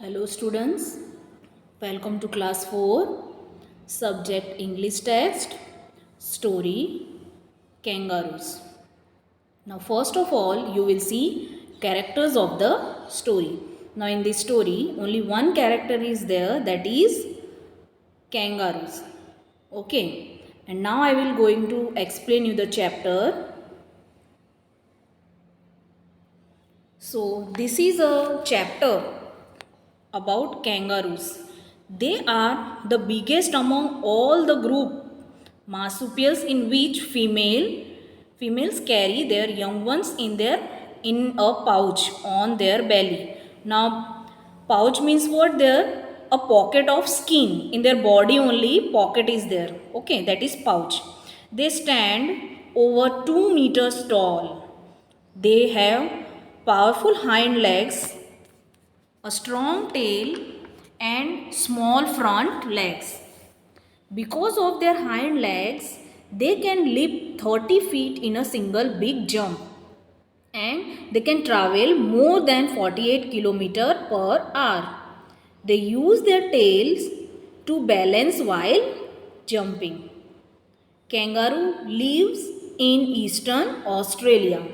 Hello students, welcome to class 4, subject English text, story, kangaroos. Now first of all you will see characters of the story. Now in this story only one character is there, that is kangaroos. Okay, and now I will going to explain you the chapter. So this is a chapter about kangaroos. They are the biggest among all the group marsupials in which females carry their young ones in a pouch on their belly. Now pouch means what? There a pocket of skin in their body, only pocket is there. Okay, that is pouch. They stand over 2 meters tall. They have powerful hind legs, a strong tail, and small front legs. Because of their hind legs, they can leap 30 feet in a single big jump, and they can travel more than 48 km per hour. They use their tails to balance while jumping. Kangaroo lives in eastern Australia.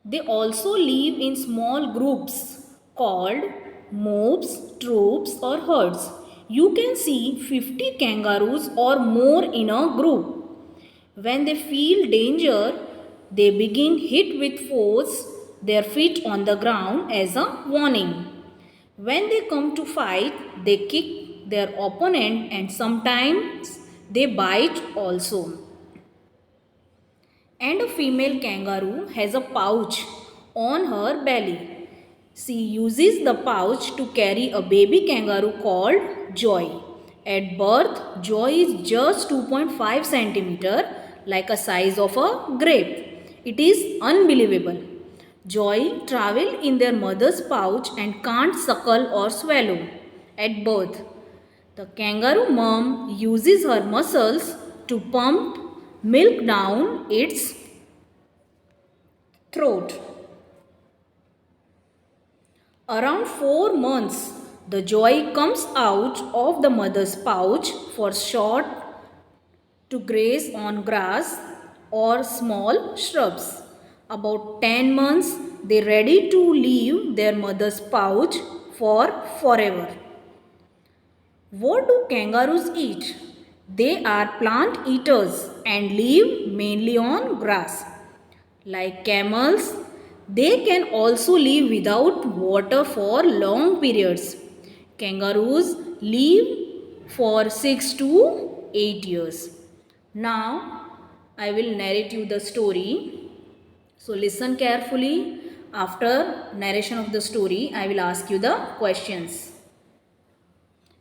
They also live in small groups called mobs, troops, or herds. You can see 50 kangaroos or more in a group. When they feel danger, they begin hit with force their feet on the ground as a warning. When they come to fight, they kick their opponent and sometimes they bite also. And a female kangaroo has a pouch on her belly. She uses the pouch to carry a baby kangaroo called Joy. At birth, Joy is just 2.5 centimeter, like a size of a grape. It is unbelievable. Joy travel in their mother's pouch and can't suckle or swallow at birth. The kangaroo mom uses her muscles to pump milk down its throat. Around 4 months, the joy comes out of the mother's pouch for short to graze on grass or small shrubs. About 10 months, they are ready to leave their mother's pouch for forever. What do kangaroos eat? They are plant eaters and live mainly on grass. Like camels, they can also live without water for long periods. Kangaroos live for 6 to 8 years. Now, I will narrate you the story. So, listen carefully. After narration of the story, I will ask you the questions.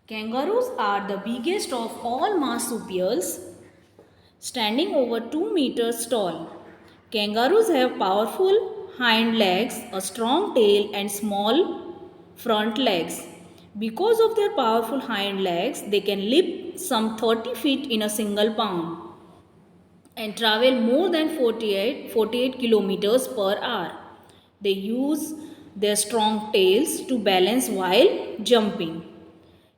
Kangaroos are the biggest of all marsupials, standing over 2 meters tall. Kangaroos have powerful hind legs, a strong tail, and small front legs. Because of their powerful hind legs, they can leap some 30 feet in a single bound and travel more than 48 kilometers per hour. They use their strong tails to balance while jumping.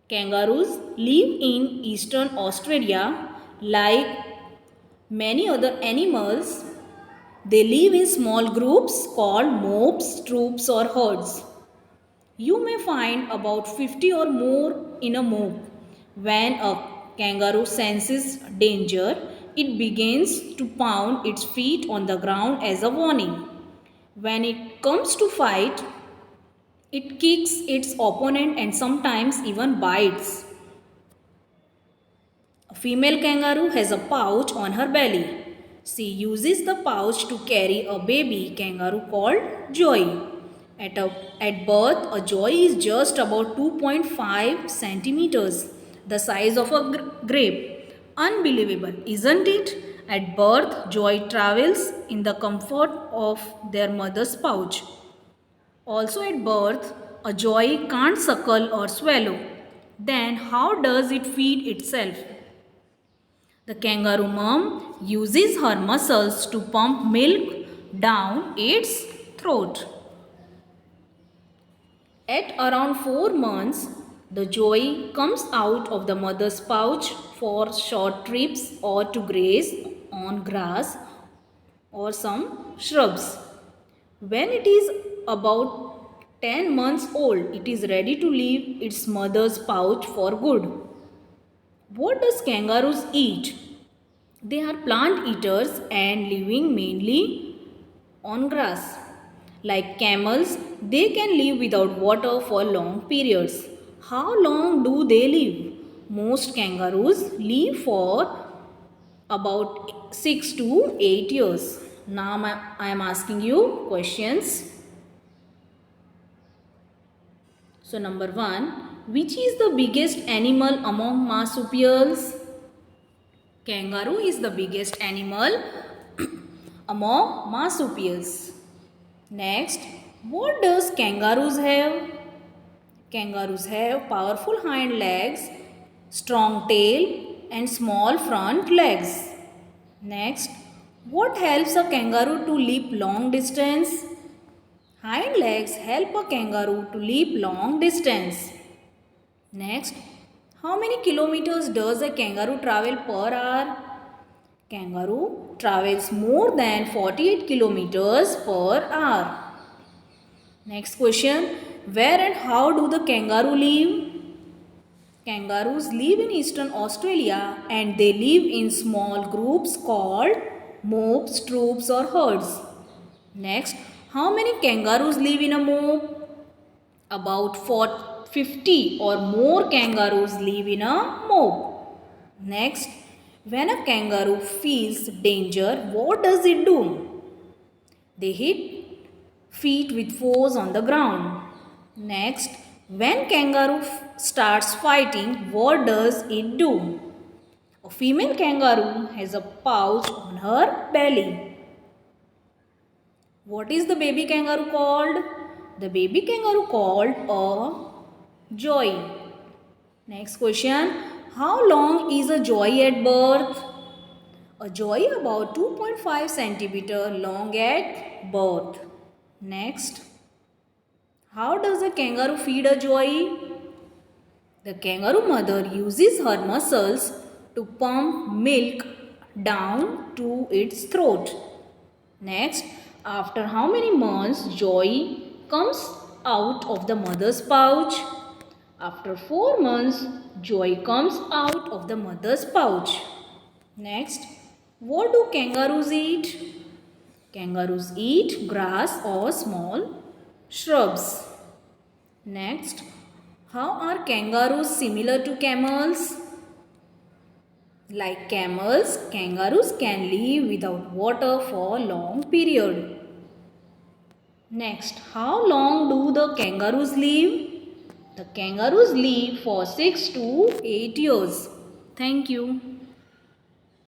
Kangaroos live in eastern Australia. Like many other animals, they live in small groups called mobs, troops, or herds. You may find about 50 or more in a mob. When a kangaroo senses danger, it begins to pound its feet on the ground as a warning. When it comes to fight, it kicks its opponent and sometimes even bites. A female kangaroo has a pouch on her belly. She uses the pouch to carry a baby kangaroo called Joy. At birth, a joy is just about 2.5 centimeters, the size of a grape. Unbelievable, isn't it? At birth, joy travels in the comfort of their mother's pouch. Also at birth, a joy can't suckle or swallow. Then how does it feed itself? The kangaroo mom uses her muscles to pump milk down its throat. At around 4 months, the joey comes out of the mother's pouch for short trips or to graze on grass or some shrubs. When it is about 10 months old, it is ready to leave its mother's pouch for good. What does kangaroos eat? They are plant eaters and living mainly on grass. Like camels, they can live without water for long periods. How long do they live? Most kangaroos live for about 6 to 8 years. Now I am asking you questions. So number 1, which is the biggest animal among marsupials? Kangaroo is the biggest animal among marsupials. Next, what does kangaroos have? Kangaroos have powerful hind legs, strong tail and small front legs. Next, what helps a kangaroo to leap long distance? Hind legs help a kangaroo to leap long distance. Next, how many kilometers does a kangaroo travel per hour? Kangaroo travels more than 48 kilometers per hour. Next question, where and how do the kangaroo live? Kangaroos live in eastern Australia and they live in small groups called mobs, troops or herds. Next, how many kangaroos live in a mob? About 50 or more kangaroos live in a mob. Next, when a kangaroo feels danger, what does it do? They hit feet with force on the ground. Next, when kangaroo starts fighting, what does it do? A female kangaroo has a pouch on her belly. What is the baby kangaroo called? The baby kangaroo called a joey. Next question, how long is a joey at birth? A joey about 2.5 centimeter long at birth. Next, how does a kangaroo feed a joey? The kangaroo mother uses her muscles to pump milk down to its throat. Next, after how many months joey comes out of the mother's pouch? After 4 months, joey comes out of the mother's pouch. Next, what do kangaroos eat? Kangaroos eat grass or small shrubs. Next, how are kangaroos similar to camels? Like camels, kangaroos can live without water for a long period. Next, how long do the kangaroos live? The kangaroos live for 6 to 8 years. Thank you.